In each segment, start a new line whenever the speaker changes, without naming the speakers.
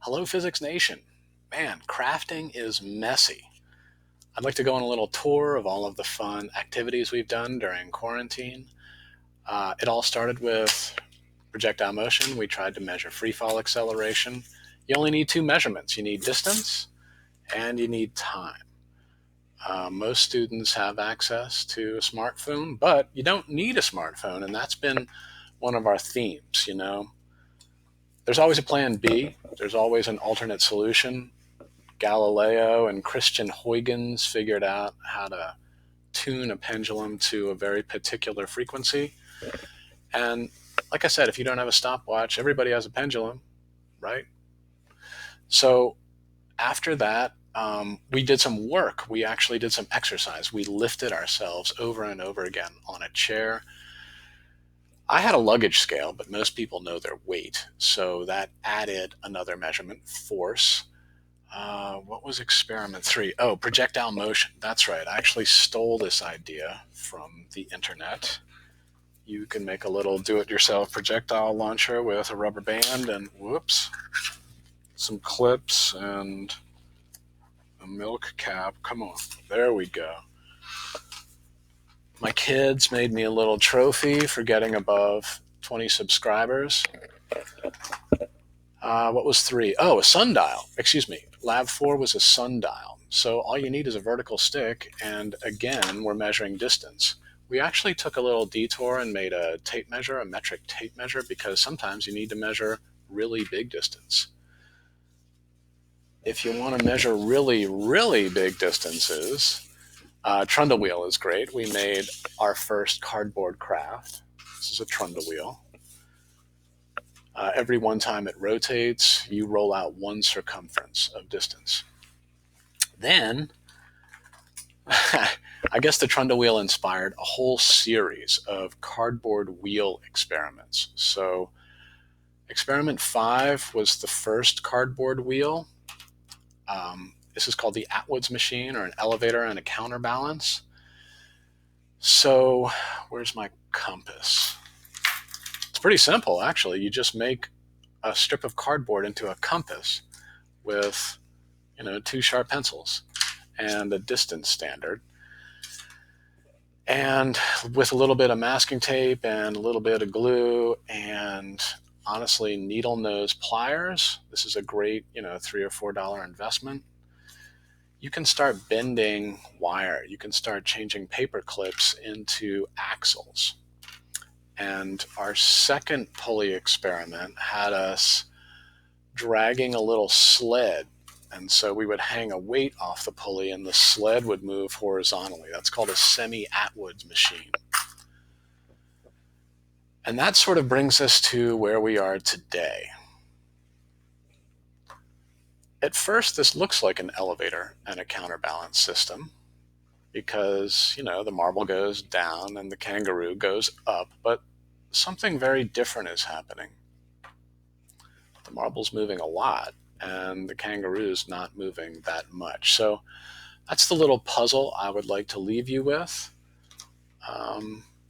Hello, Physics Nation. Man, crafting is messy. I'd like to go on a little tour of all of the fun activities we've done during quarantine. It all started with projectile motion. We tried to measure free fall acceleration. You only need two measurements. You need distance and you need time. Most students have access to a smartphone, but you don't need a smartphone, and that's been one of our themes. There's always a plan B. There's always an alternate solution. Galileo and Christian Huygens figured out how to tune a pendulum to a very particular frequency. And like I said, if you don't have a stopwatch, everybody has a pendulum, right? So after that, we did some work. We actually did some exercise. We lifted ourselves over and over again on a chair. I had a luggage scale, but most people know their weight. So that added another measurement, force. What was experiment 3? Oh, projectile motion. That's right. I actually stole this idea from the internet. You can make a little do-it-yourself projectile launcher with a rubber band and, whoops, some clips and a milk cap. Come on. There we go. My kids made me a little trophy for getting above 20 subscribers. What was 3? Oh, a sundial. Excuse me. Lab 4 was a sundial. So all you need is a vertical stick, and again, we're measuring distance. We actually took a little detour and made a tape measure, a metric tape measure, because sometimes you need to measure really big distance. If you want to measure really, really big distances, trundle wheel is great. We made our first cardboard craft. This is a trundle wheel. Every one time it rotates, you roll out one circumference of distance. Then, I guess the trundle wheel inspired a whole series of cardboard wheel experiments. So, experiment 5 was the first cardboard wheel. This is called the Atwoods machine, or an elevator and a counterbalance. So, where's my compass? It's pretty simple, actually. You just make a strip of cardboard into a compass with, 2 sharp pencils and a distance standard. And with a little bit of masking tape and a little bit of glue and, honestly, needle nose pliers, this is a great, $3 or $4 investment. You can start bending wire. You can start changing paper clips into axles. And our second pulley experiment had us dragging a little sled. And so we would hang a weight off the pulley and the sled would move horizontally. That's called a semi-Atwoods machine. And that sort of brings us to where we are today. At first, this looks like an elevator and a counterbalance system because, the marble goes down and the kangaroo goes up, but something very different is happening. The marble's moving a lot and the kangaroo's not moving that much. So that's the little puzzle I would like to leave you with.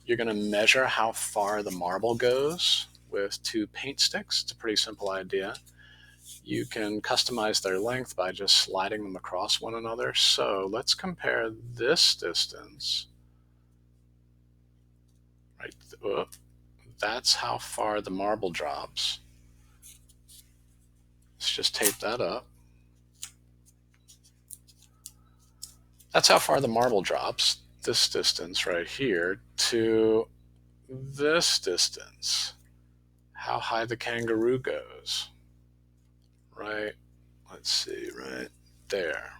You're going to measure how far the marble goes with 2 paint sticks. It's a pretty simple idea. You can customize their length by just sliding them across one another. So let's compare this distance. Right, that's how far the marble drops. Let's just tape that up. That's how far the marble drops, this distance right here, to this distance. How high the kangaroo goes. Right, let's see, right there.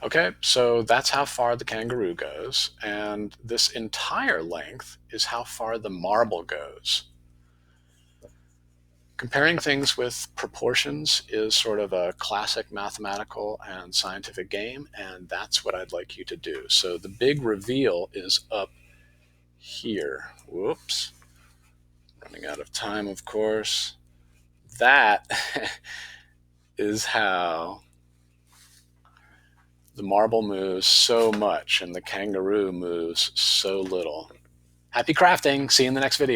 Okay, so that's how far the kangaroo goes, and this entire length is how far the marble goes. Comparing things with proportions is sort of a classic mathematical and scientific game, and that's what I'd like you to do. So the big reveal is up here. Whoops. Running out of time, of course. That is how the marble moves so much and the kangaroo moves so little. Happy crafting. See you in the next video.